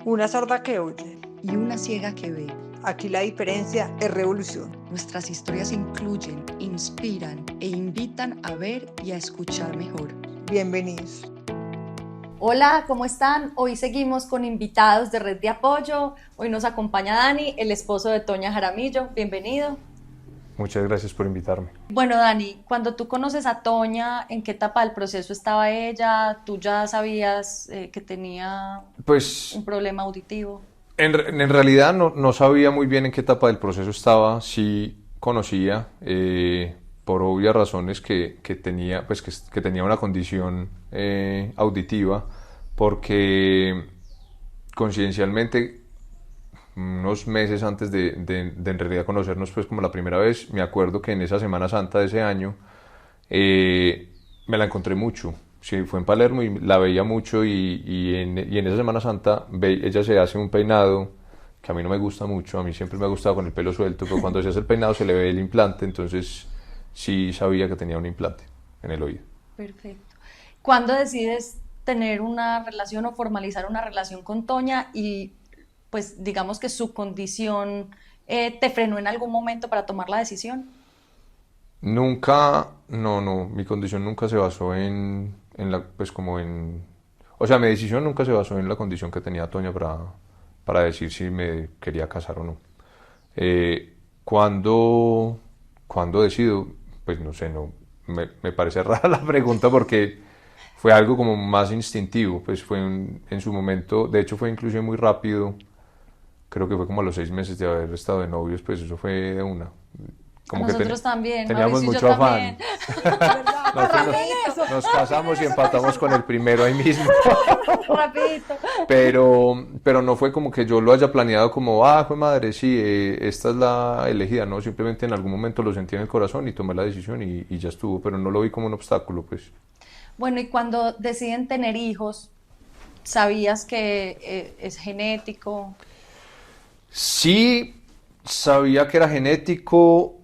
Una sorda que oye. Y una ciega que ve. Aquí la diferencia es revolución. Nuestras historias incluyen, inspiran e invitan a ver y a escuchar mejor. Bienvenidos. Hola, ¿cómo están? Hoy seguimos con invitados de Red de Apoyo. Hoy nos acompaña Dani, el esposo de Toña Jaramillo. Bienvenido. Muchas gracias por invitarme. Bueno, Dani, cuando tú conoces a Toña, ¿en qué etapa del proceso estaba ella? ¿Tú ya sabías que tenía Pues un problema auditivo? en realidad no sabía muy bien en qué etapa del proceso estaba. Sí conocía, por obvias razones, que tenía, pues, que tenía una condición auditiva, porque coincidencialmente, unos meses antes de en realidad conocernos, pues como la primera vez, me acuerdo que en esa Semana Santa de ese año me la encontré mucho. Sí, fue en Palermo y la veía mucho y en esa Semana Santa ella se hace un peinado que a mí no me gusta mucho, a mí siempre me ha gustado con el pelo suelto, pero cuando se hace el peinado se le ve el implante, entonces sí sabía que tenía un implante en el oído. Perfecto. ¿Cuándo decides tener una relación o formalizar una relación con Toña y pues digamos que su condición te frenó en algún momento para tomar la decisión? Nunca, no, mi condición nunca se basó en la, pues como en, o sea, mi decisión nunca se basó en la condición que tenía Toña para decir si me quería casar o no. Eh, cuando, cuando decido, pues no sé, me parece rara la pregunta porque fue algo como más instintivo, pues fue en su momento, de hecho fue inclusive muy rápido, creo que fue como a los 6 meses de haber estado de novios, pues eso fue de una. A Como que nosotros también, teníamos Mauricio y yo mucho afán. también. ¿Verdad? Nos, Para nos- mí eso. nos casamos y empatamos con el primero ahí mismo. Rapidito. Pero no fue como que yo lo haya planeado como, fue madre, sí, esta es la elegida, no, simplemente en algún momento lo sentí en el corazón y tomé la decisión y ya estuvo, pero no lo vi como un obstáculo, pues. Bueno, y cuando deciden tener hijos, ¿sabías que es genético? Sí, sabía que era genético,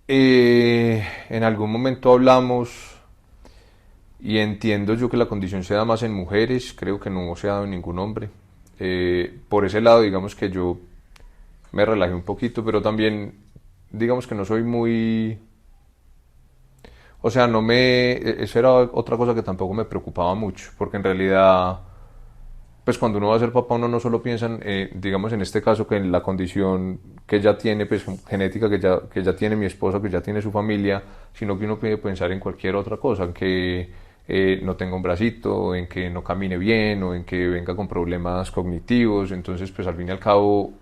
en algún momento hablamos y entiendo yo que la condición se da más en mujeres, creo que no se ha dado en ningún hombre. Por ese lado, digamos que yo me relajé un poquito, pero también, digamos que no soy muy... O sea, eso era otra cosa que tampoco me preocupaba mucho, porque en realidad, pues cuando uno va a ser papá, uno no solo piensa en, digamos en este caso, que en la condición que ya tiene, pues genética que ya tiene mi esposa, que ya tiene su familia, sino que uno puede pensar en cualquier otra cosa, en que no tenga un bracito, en que no camine bien, o en que venga con problemas cognitivos. Entonces, pues al fin y al cabo,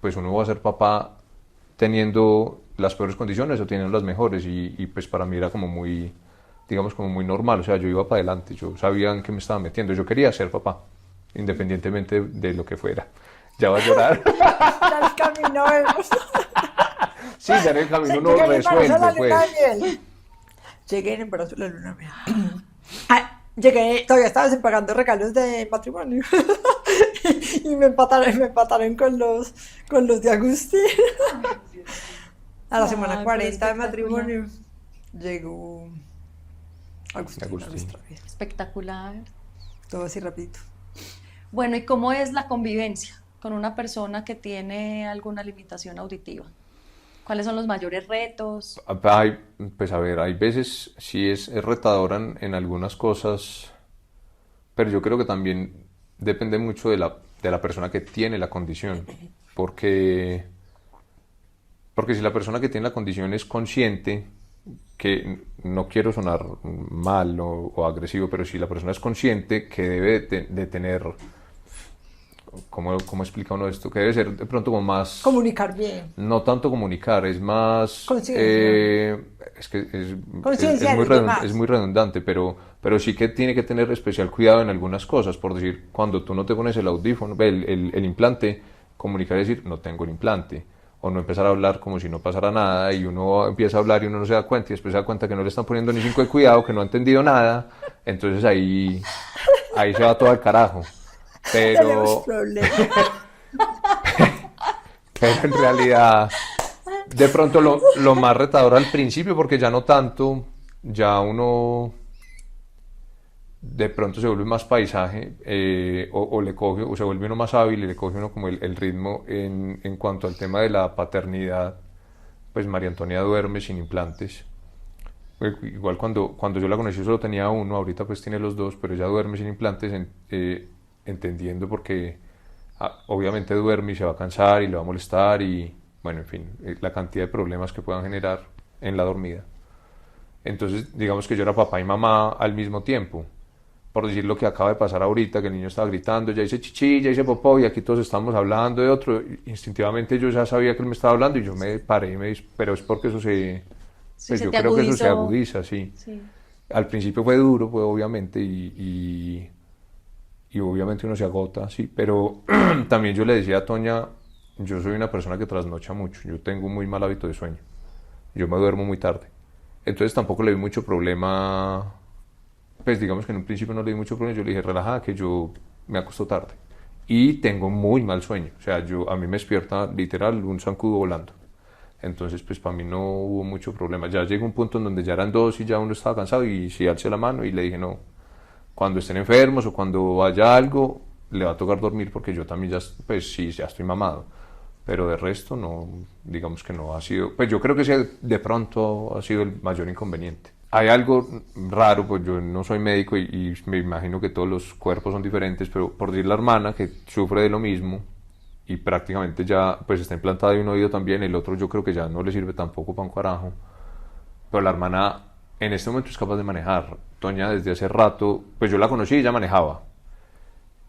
pues uno va a ser papá teniendo las peores condiciones o teniendo las mejores y pues para mí era como muy, digamos, como muy normal. O sea, yo iba para adelante, yo sabía en qué me estaba metiendo, yo quería ser papá, independientemente de lo que fuera. Ya va a llorar. Ya el camino vemos. Sí, ya en el camino uno Llegué en embarazo a la resuelve, pues. luna de miel. Llegué en embarazo a la luna de miel. Llegué, todavía estaba pagando regalos de matrimonio. Y me empataron con los de Agustín. A la semana Ay, pero 40 de espectacular. matrimonio llegó Agustín a Agustín. nuestra vida. Espectacular. Todo así rapidito. Bueno, ¿y cómo es la convivencia con una persona que tiene alguna limitación auditiva? ¿Cuáles son los mayores retos? Pues a ver, hay veces sí es retadora en algunas cosas, pero yo creo que también depende mucho de la persona que tiene la condición, porque, porque si la persona que tiene la condición es consciente, que no quiero sonar mal o agresivo, pero si la persona es consciente que debe de tener, ¿cómo explica uno esto? Que debe ser de pronto como más, Comunicar bien. no tanto comunicar, es más, Conciencia. es que Conciencia de muy los demás. es muy redundante, pero sí que tiene que tener especial cuidado en algunas cosas, por decir, cuando tú no te pones el audífono, el implante, comunicar es decir, no tengo el implante, o no empezar a hablar como si no pasara nada, y uno empieza a hablar y uno no se da cuenta, y después se da cuenta que no le están poniendo ni cinco de cuidado, que no ha entendido nada, entonces ahí se va todo al carajo. Tenemos Pero, problemas. pero en realidad, de pronto lo más retador al principio, porque ya no tanto, ya uno de pronto se vuelve más paisaje, o le coge, o se vuelve uno más hábil y le coge uno como el ritmo en cuanto al tema de la paternidad. Pues María Antonia duerme sin implantes. Igual cuando yo la conocí solo tenía uno, ahorita pues tiene los dos, pero ella duerme sin implantes, entendiendo porque obviamente duerme y se va a cansar y le va a molestar y bueno, en fin, la cantidad de problemas que puedan generar en la dormida. Entonces, digamos que yo era papá y mamá al mismo tiempo. Por decir lo que acaba de pasar ahorita, que el niño estaba gritando, ya hice chichi, ya hice popó, y aquí todos estamos hablando de otro. Instintivamente yo ya sabía que él me estaba hablando y yo me paré y me dije, pero es porque eso se... Sí, Pues se yo te creo que eso se agudizó. agudiza, sí. Sí. Al principio fue duro, pues obviamente, y obviamente uno se agota, sí, pero también yo le decía a Toña, yo soy una persona que trasnocha mucho, yo tengo un muy mal hábito de sueño, yo me duermo muy tarde, entonces tampoco le vi mucho problema, pues digamos que en un principio no le di mucho problema, yo le dije, relajada, que yo me acuesto tarde, y tengo muy mal sueño, o sea, a mí me despierta literal un zancudo volando. Entonces, pues para mí no hubo mucho problema. Ya llegó un punto en donde ya eran dos y ya uno estaba cansado y sí alcé la mano y le dije, no, cuando estén enfermos o cuando vaya algo, le va a tocar dormir porque yo también ya, pues sí, ya estoy mamado. Pero de resto no, digamos que no ha sido, pues yo creo que sí, de pronto ha sido el mayor inconveniente. Hay algo raro, pues yo no soy médico y me imagino que todos los cuerpos son diferentes, pero por decir la hermana que sufre de lo mismo, y prácticamente ya pues está implantada de un oído también, el otro yo creo que ya no le sirve tampoco para un carajo, pero la hermana en este momento es capaz de manejar. Toña desde hace rato, pues yo la conocí y ella manejaba,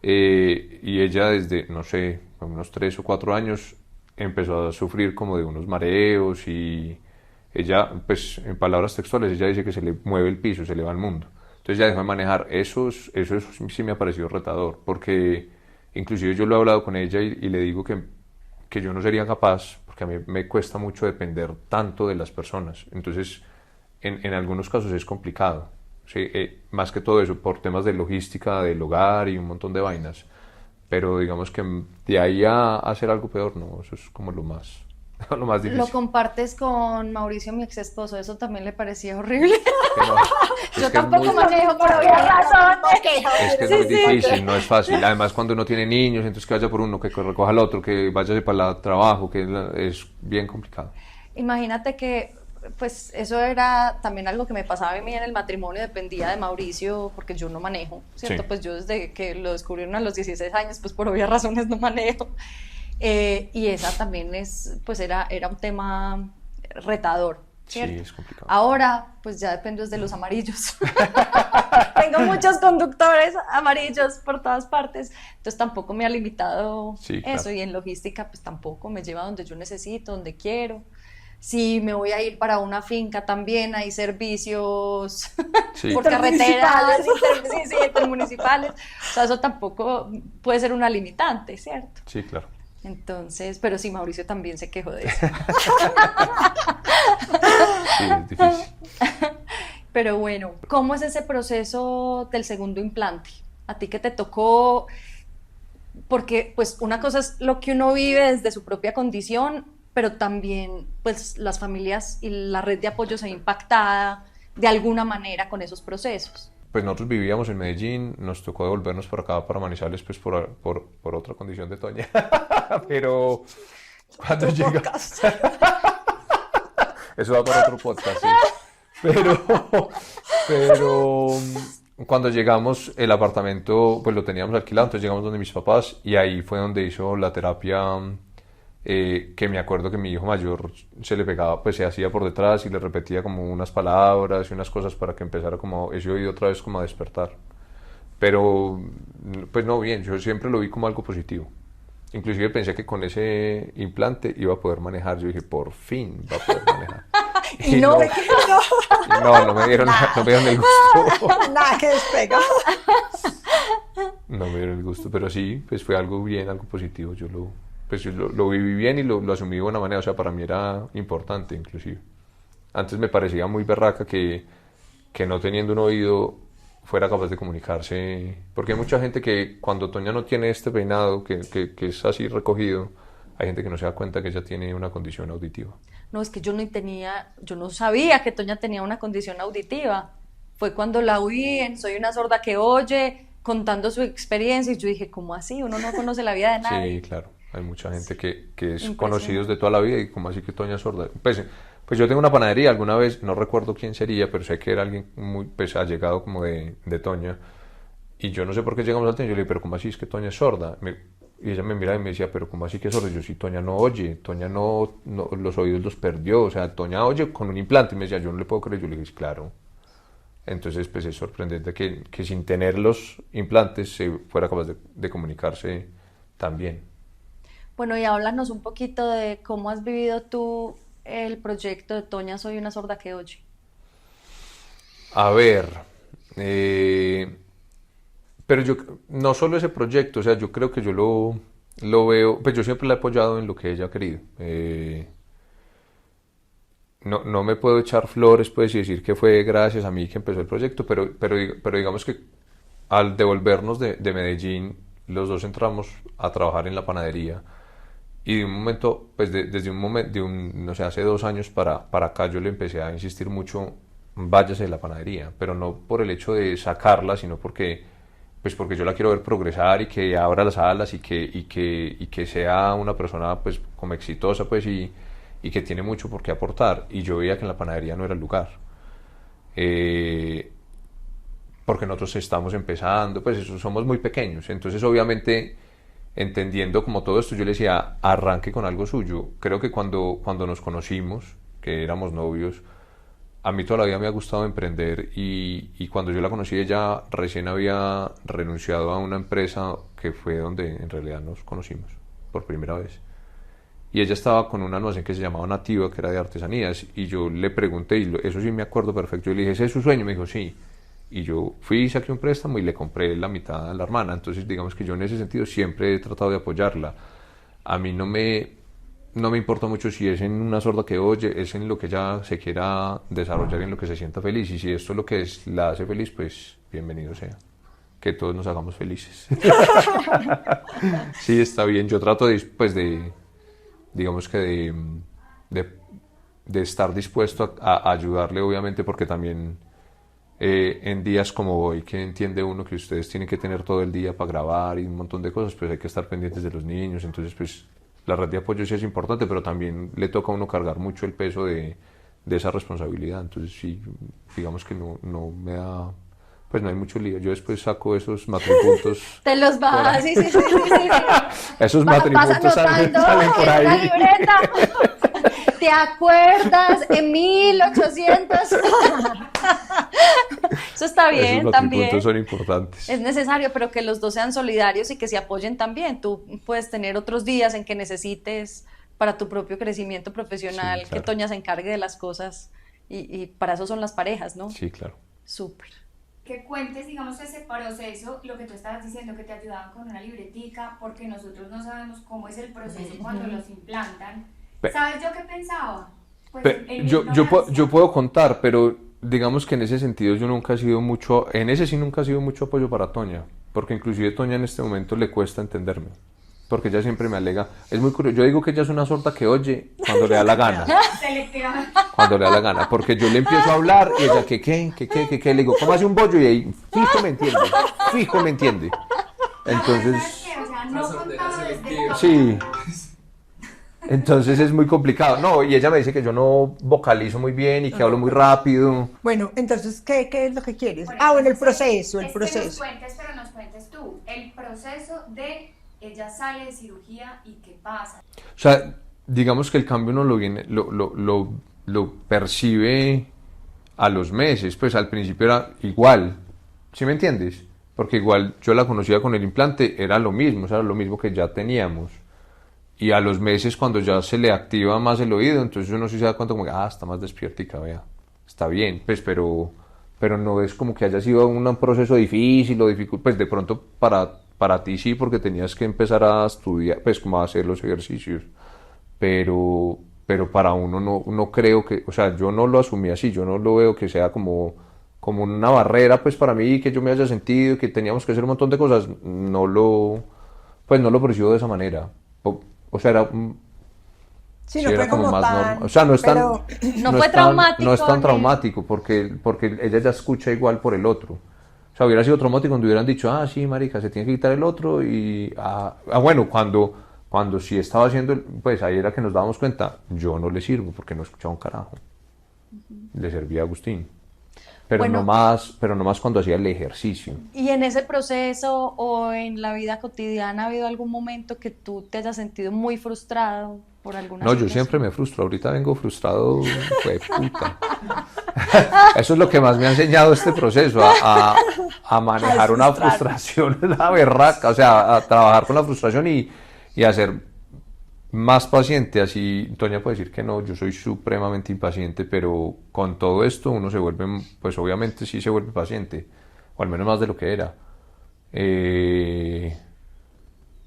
y ella desde, no sé, unos 3 o 4 años empezó a sufrir como de unos mareos y ella, pues en palabras textuales, ella dice que se le mueve el piso, se le va el mundo. Entonces ya dejó de manejar. Eso sí me ha parecido retador, porque inclusive yo lo he hablado con ella y le digo que yo no sería capaz, porque a mí me cuesta mucho depender tanto de las personas. Entonces, en algunos casos es complicado. Sí, más que todo eso, por temas de logística del hogar y un montón de vainas. Pero digamos que de ahí a hacer algo peor, no, eso es como lo más, lo más Lo difícil. compartes con Mauricio, mi ex esposo, eso también le parecía horrible. Que no, es Yo que es tampoco muy, manejo por obvias razones. es que es muy difícil, no es fácil. Además, cuando uno tiene niños, entonces que vaya por uno, que recoja al otro, que vaya para el trabajo, es bien complicado. Imagínate que, pues, eso era también algo que me pasaba a mí en el matrimonio, dependía de Mauricio, porque yo no manejo, ¿cierto? Sí. Pues yo desde que lo descubrieron a los 16 años, pues por obvias razones no manejo. Y esa también pues era un tema retador, ¿cierto? Sí, es complicado. Ahora, pues ya dependo de los amarillos. Tengo muchos conductores amarillos por todas partes, entonces tampoco me ha limitado Sí, eso, claro. y en logística pues tampoco me lleva donde yo necesito, donde quiero. Si me voy a ir para una finca también hay servicios Sí, por claro. carreteras, sí, intermunicipales, o sea, eso tampoco puede ser una limitante, ¿cierto? Sí, claro. Entonces, pero sí, Mauricio también se quejó de eso. Sí, es difícil. Pero bueno, ¿cómo es ese proceso del segundo implante? ¿A ti qué te tocó? Porque pues una cosa es lo que uno vive desde su propia condición, pero también pues las familias y la red de apoyo se ve impactada de alguna manera con esos procesos. Pues nosotros vivíamos en Medellín, nos tocó devolvernos por acá para Manizales, pues por otra condición de Toña. Pero cuando Otro llega... podcast. Eso va para otro podcast, sí. Pero cuando llegamos, el apartamento pues lo teníamos alquilado, entonces llegamos donde mis papás y ahí fue donde hizo la terapia, que me acuerdo que mi hijo mayor se le pegaba, pues se hacía por detrás y le repetía como unas palabras y unas cosas para que empezara como ese oído otra vez como a despertar. Pero pues no, bien, yo siempre lo vi como algo positivo. Inclusive pensé que con ese implante iba a poder manejar. Yo dije, por fin va a poder manejar. Y no, No me dieron, no me dieron el gusto. Nada que despega. No me dieron el gusto, pero sí, pues fue algo bien, algo positivo. Pues yo lo viví bien y lo asumí de buena manera. O sea, para mí era importante, inclusive. Antes me parecía muy berraca que no teniendo un oído fuera capaz de comunicarse. Porque hay mucha gente que cuando Toña no tiene este peinado, que es así recogido, hay gente que no se da cuenta que ella tiene una condición auditiva. no, es que yo no sabía que Toña tenía una condición auditiva. fue cuando la oí en Soy una sorda que oye, contando su experiencia, y yo dije, ¿cómo así? Uno no conoce la vida de nadie. Sí, claro. Hay mucha gente que es Impresionante. conocidos de toda la vida y como así que Toña es sorda. Pues yo tengo una panadería, alguna vez, no recuerdo quién sería, pero sé que era alguien muy pues, allegado como de Toña. Y yo no sé por qué llegamos al tema. Yo le dije, pero ¿cómo así es que Toña es sorda? Y ella me miraba y me decía, pero ¿cómo así que es sorda? Y yo, sí, Toña no oye, Toña no, los oídos los perdió. O sea, Toña oye con un implante. Y me decía, yo no le puedo creer. Yo le dije, "Sí, claro". Entonces, pues es sorprendente que sin tener los implantes se fuera capaz de comunicarse tan bien. Bueno, y háblanos un poquito de cómo has vivido tú el proyecto de Toña Soy una sorda que oye. A ver, eh, pero yo, no solo ese proyecto, o sea, yo creo que yo lo veo, pues yo siempre la he apoyado en lo que ella ha querido. No me puedo echar flores, pues, y decir que fue gracias a mí que empezó el proyecto, pero digamos que al devolvernos de Medellín, los dos entramos a trabajar en la panadería. Y de un momento, pues desde un momento, no sé, hace 2 años para acá yo le empecé a insistir mucho, váyase de la panadería, pero no por el hecho de sacarla, sino porque yo la quiero ver progresar y que abra las alas y que sea una persona pues como exitosa pues y que tiene mucho por qué aportar. Y yo veía que en la panadería no era el lugar. Eh, Porque nosotros estamos empezando, pues eso, somos muy pequeños, entonces obviamente entendiendo como todo esto, yo le decía, arranque con algo suyo. Creo que cuando nos conocimos, que éramos novios, a mí toda la vida me ha gustado emprender y cuando yo la conocí ella recién había renunciado a una empresa que fue donde en realidad nos conocimos por primera vez. Y ella estaba con un almacén que se llamaba Nativa, que era de artesanías, y yo le pregunté, y eso sí me acuerdo perfecto, yo le dije, ¿ese es su sueño? Me dijo, sí. Y yo fui y saqué un préstamo y le compré la mitad a la hermana. Entonces, digamos que yo en ese sentido siempre he tratado de apoyarla. A mí no me importa mucho si es en una sorda que oye, es en lo que ella se quiera desarrollar, en lo que se sienta feliz. Y si esto es lo que la hace feliz, pues bienvenido sea. Que todos nos hagamos felices. Sí, está bien. Yo trato pues digamos que de, de estar dispuesto a ayudarle, obviamente, porque también en días como hoy, que entiende uno que ustedes tienen que tener todo el día para grabar y un montón de cosas, pues hay que estar pendientes de los niños. Entonces, pues la red de apoyo sí es importante, pero también le toca a uno cargar mucho el peso de esa responsabilidad. Entonces, sí, digamos que no me da, pues no hay mucho lío. Yo después saco esos matripuntos. Te los por vas, ahí. sí, sí, sí, sí, sí. Esos Vas matripuntos anotando salen por en una ahí. libreta. ¿Te acuerdas? En 1800. Eso está bien, Esos también. matripuntos son importantes. Es necesario, pero que los dos sean solidarios y que se apoyen también. Tú puedes tener otros días en que necesites para tu propio crecimiento profesional, Sí, claro. que Toña se encargue de las cosas y para eso son las parejas, ¿no? Sí, claro. Súper. Que cuentes, digamos, ese proceso, lo que tú estabas diciendo, que te ayudaban con una libretica, porque nosotros no sabemos cómo es el proceso cuando los implantan. ¿Sabes yo qué pensaba? Pues en mi Yo ignorancia. puedo contar, pero digamos que en ese sentido yo nunca he sido mucho, en ese sí nunca he sido mucho apoyo para Toña, porque inclusive Toña en este momento le cuesta entenderme, porque ella siempre me alega, es muy curioso, yo digo que ella es una sorda que oye cuando le da la gana, Selectivamente. cuando le da la gana, porque yo le empiezo a hablar y ella, le digo, ¿cómo hace un bollo? Y ahí, fijo me entiende. Entonces, ¿Sabes qué? O sea, no contaba desde la sí. Entonces es muy complicado. No, y ella me dice que yo no vocalizo muy bien y que hablo muy rápido. Bueno, entonces, ¿qué es lo que quieres? Por Bueno, el entonces, proceso, el es proceso. Que nos cuentes, pero nos cuentes tú, el proceso de ella sale de cirugía y qué pasa. O sea, digamos que el cambio uno lo percibe a los meses. Pues al principio era igual. ¿Sí me entiendes? Porque igual yo la conocía con el implante, era lo mismo, o sea, era lo mismo que ya teníamos. Y a los meses, cuando ya se le activa más el oído, entonces uno sí se da cuenta como que, está más despiertica, vea, está bien, pues, pero no es como que haya sido un proceso difícil o difícil, pues de pronto para ti sí, porque tenías que empezar a estudiar, pues como a hacer los ejercicios, pero para uno no creo que, o sea, yo no lo asumí así, yo no lo veo que sea como una barrera, pues para mí, que yo me haya sentido, que teníamos que hacer un montón de cosas, pues no lo percibo de esa manera. O sea, Sí, Sí, no era fue como como más tan, normal. O sea, no es tan, pero No fue es tan, traumático no es tan ni- traumático porque ella ya escucha igual por el otro. O sea, hubiera sido traumático cuando hubieran dicho, ah, sí, marica, se tiene que quitar el otro y, bueno, cuando sí estaba haciendo, pues ahí era que nos dábamos cuenta, yo no le sirvo porque no escuchaba un carajo. Le servía a Agustín. Bueno, Pero no más cuando hacía el ejercicio. y en ese proceso o en la vida cotidiana, ¿ha habido algún momento que tú te hayas sentido muy frustrado por alguna No, yo siempre situación? me frustro. Ahorita vengo frustrado, puta. Eso es lo que más me ha enseñado este proceso, a manejar una frustrar. frustración, la berraca, o sea, a trabajar con la frustración y a ser más paciente. Así, Toña puede decir que no, yo soy supremamente impaciente, pero con todo esto uno se vuelve, pues obviamente sí se vuelve paciente, o al menos más de lo que era. Eh,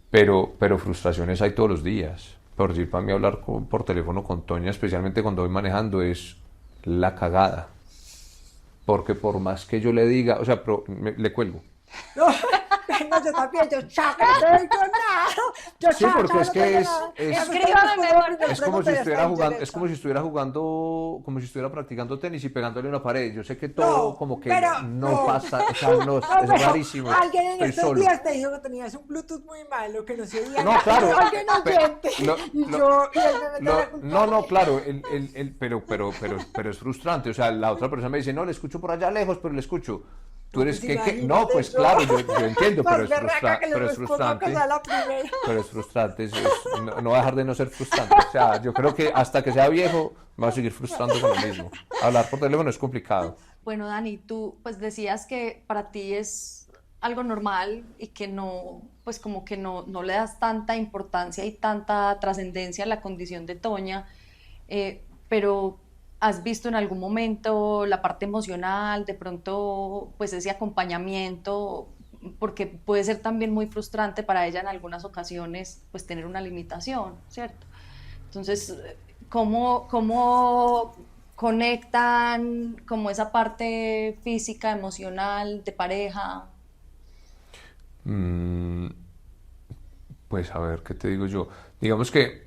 pero frustraciones hay todos los días. Por decir, para mí hablar por teléfono con Toña, especialmente cuando voy manejando, es la cagada. Porque por más que yo le diga, o sea, le cuelgo. no, no, yo también, yo chaca, no digo nada. Yo Sí, porque chaca, es no que digo es, nada. es, Escríbame mejor. es como si estuviera jugando, es como si estuviera jugando, como si estuviera practicando tenis y pegándole a una pared. Yo sé que todo No, como que pero no no. pasa, o sea, no, No, es pero rarísimo. alguien en Estoy estos solo. días te dijo que tenías un Bluetooth muy malo, que no se oía No, nada. claro. Alguien oyente. Y él me mete la culpa a No, mí. claro, pero es frustrante. O sea, la otra persona me dice, no, le escucho por allá lejos, pero le escucho. Tú No, eres pues que, no, imagínate pues yo. claro, yo entiendo, Más pero es, berraca que le pero es respondo que frustrante. sea la primera. Pero es frustrante, no va a dejar de no ser frustrante. O sea, yo creo que hasta que sea viejo me va a seguir frustrando con lo mismo. Hablar por teléfono es complicado. Bueno, Dani, tú pues decías que para ti es algo normal y que no, pues como que no le das tanta importancia y tanta trascendencia a la condición de Toña, pero ¿has visto en algún momento la parte emocional, de pronto pues ese acompañamiento? Porque puede ser también muy frustrante para ella en algunas ocasiones pues tener una limitación, ¿cierto? Entonces, ¿cómo conectan como esa parte física, emocional, de pareja? Mm, pues a ver, ¿qué te digo yo? Digamos que,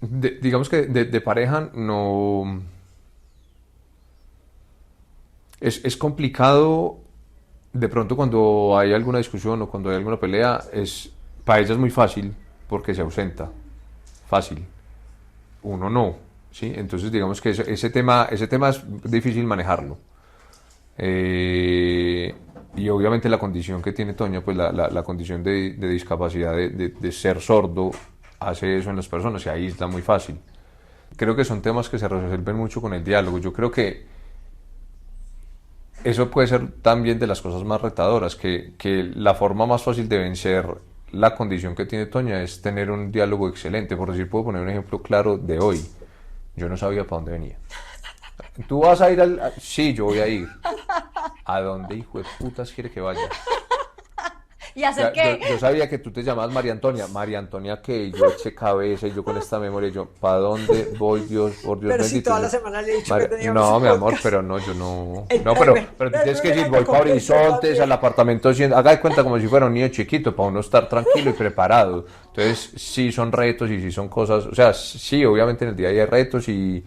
de pareja no... Es complicado de pronto cuando hay alguna discusión o cuando hay alguna pelea, para ella es muy fácil porque se ausenta. Fácil. Uno no, ¿sí? Entonces digamos que ese tema es difícil manejarlo. Y obviamente la condición que tiene Toña, pues la condición de discapacidad de ser sordo, hace eso en las personas, se aísla muy fácil. Creo que son temas que se resuelven mucho con el diálogo. Yo creo que eso puede ser también de las cosas más retadoras, que la forma más fácil de vencer la condición que tiene Toña es tener un diálogo excelente. Por decir, puedo poner un ejemplo claro de hoy. Yo no sabía para dónde venía. ¿Tú vas a ir Sí, yo voy a ir. ¿A dónde, hijo de putas, quiere que vaya? ¿Y hacer qué? Yo sabía que tú te llamabas María Antonia. María Antonia, que yo eché cabeza y yo con esta memoria, yo, ¿para dónde voy, Dios, por Dios Pero bendito? si toda Yo, la semana le he dicho que teníamos no, un mi amor, podcast. pero no, yo no. El No, primer- pero tú el tienes que primer decir, año voy para comprensión Horizontes, también. al apartamento 100. Haga de cuenta como si fuera un niño chiquito, para uno estar tranquilo y preparado. Entonces, sí son retos y sí son cosas. O sea, sí, obviamente en el día a día hay retos y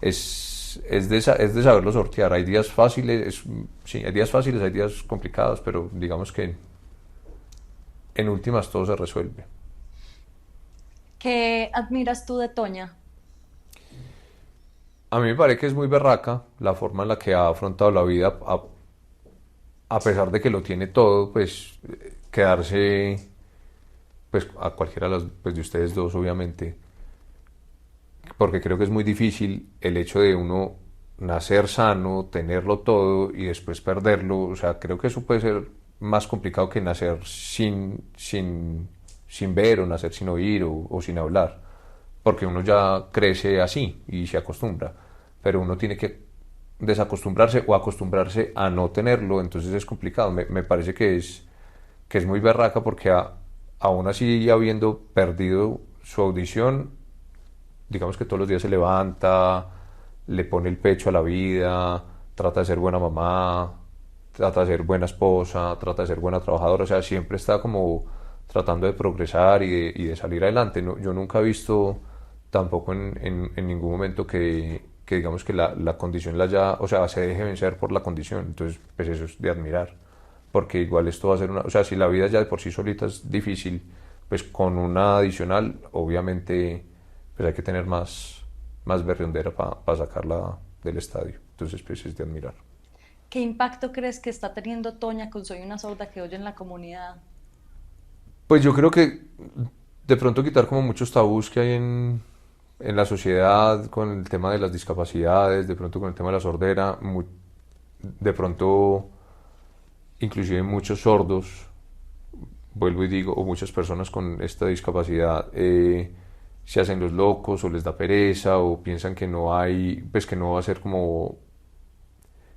es de saberlo sortear. Hay días fáciles, sí, hay días fáciles, hay días complicados, pero digamos que en últimas todo se resuelve. ¿Qué admiras tú de Toña? A mí me parece que es muy berraca la forma en la que ha afrontado la vida, a pesar de que lo tiene todo, pues quedarse, pues a cualquiera pues, de ustedes dos, obviamente, porque creo que es muy difícil el hecho de uno nacer sano, tenerlo todo y después perderlo. O sea, creo que eso puede ser más complicado que nacer sin ver o nacer sin oír o sin hablar, porque uno ya crece así y se acostumbra, pero uno tiene que desacostumbrarse o acostumbrarse a no tenerlo, entonces es complicado. Me parece que es muy berraca porque aún así habiendo perdido su audición, digamos que todos los días se levanta, le pone el pecho a la vida, trata de ser buena mamá, trata de ser buena esposa, trata de ser buena trabajadora, o sea, siempre está como tratando de progresar y de salir adelante. Yo nunca he visto tampoco en ningún momento que digamos que la condición o sea, se deje vencer por la condición. Entonces, pues eso es de admirar, porque igual esto va a ser o sea, si la vida ya de por sí solita es difícil, pues con una adicional, obviamente, pues hay que tener más berriondera para sacarla del estadio. Entonces, pues es de admirar. ¿Qué impacto crees que está teniendo Toña con Soy una sorda que oye en la comunidad? Pues yo creo que de pronto quitar como muchos tabús que hay en la sociedad con el tema de las discapacidades, de pronto con el tema de la sordera, de pronto inclusive muchos sordos, vuelvo y digo, o muchas personas con esta discapacidad se hacen los locos o les da pereza o piensan que no hay, pues que no va a ser como,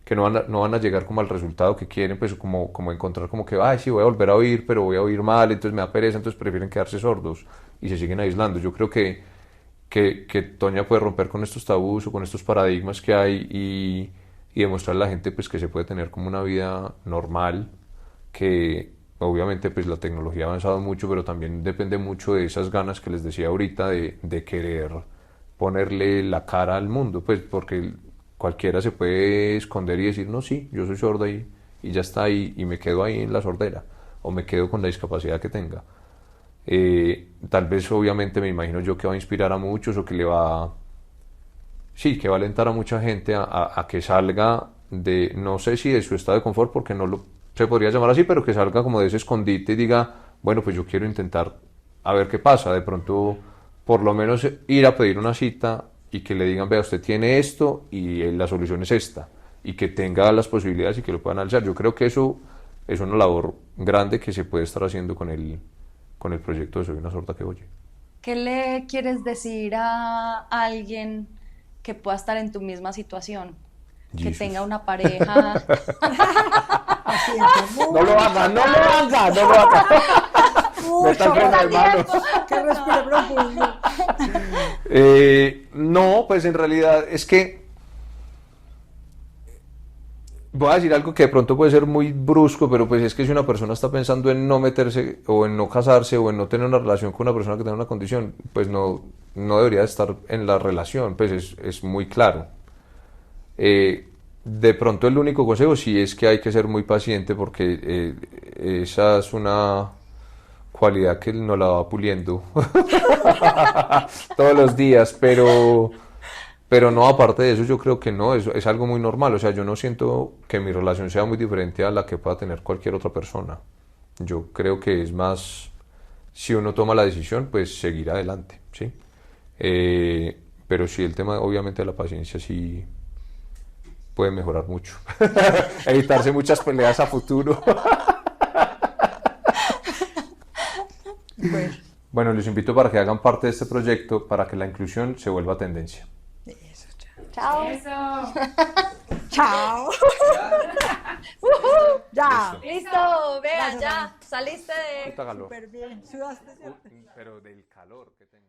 que no van a llegar como al resultado que quieren, pues como encontrar como que, ay, sí, voy a volver a oír, pero voy a oír mal, entonces me da pereza, entonces prefieren quedarse sordos y se siguen aislando. Yo creo que Toña puede romper con estos tabús o con estos paradigmas que hay y demostrarle a la gente pues que se puede tener como una vida normal, que obviamente pues la tecnología ha avanzado mucho, pero también depende mucho de esas ganas que les decía ahorita de querer ponerle la cara al mundo, pues porque cualquiera se puede esconder y decir, no, sí, yo soy sorda y ya está ahí y me quedo ahí en la sordera o me quedo con la discapacidad que tenga. Tal vez obviamente me imagino yo que va a inspirar a muchos o que que va a alentar a mucha gente a que salga de, no sé si de su estado de confort, porque se podría llamar así, pero que salga como de ese escondite y diga, bueno, pues yo quiero intentar a ver qué pasa, de pronto por lo menos ir a pedir una cita y que le digan, vea, usted tiene esto y la solución es esta, y que tenga las posibilidades y que lo puedan analizar. Yo creo que eso es una labor grande que se puede estar haciendo con el proyecto de Soy una sorda que oye. ¿Qué le quieres decir a alguien que pueda estar en tu misma situación? Que Jesus. tenga una pareja. No lo haga, no lo haga, no lo haga. Mucho, freno de mano. que respire profundo. No, pues en realidad es que voy a decir algo que de pronto puede ser muy brusco, pero pues es que si una persona está pensando en no meterse o en no casarse o en no tener una relación con una persona que tenga una condición, pues no debería estar en la relación, pues es muy claro. De pronto el único consejo sí es que hay que ser muy paciente porque esa es una cualidad que nos la va puliendo todos los días, pero no, aparte de eso yo creo que no, es algo muy normal, o sea, yo no siento que mi relación sea muy diferente a la que pueda tener cualquier otra persona. Yo creo que es más, si uno toma la decisión, pues seguir adelante, ¿sí? Pero sí, el tema obviamente de la paciencia sí puede mejorar mucho, evitarse muchas peleas a futuro. Bueno, les invito para que hagan parte de este proyecto para que la inclusión se vuelva tendencia. Eso, Chao. Eso. chao. Ya. Listo, vea, Gracias, ya, saliste de... Puta calor. Súper bien. Sudaste, ¿cierto? Pero del calor que tengo.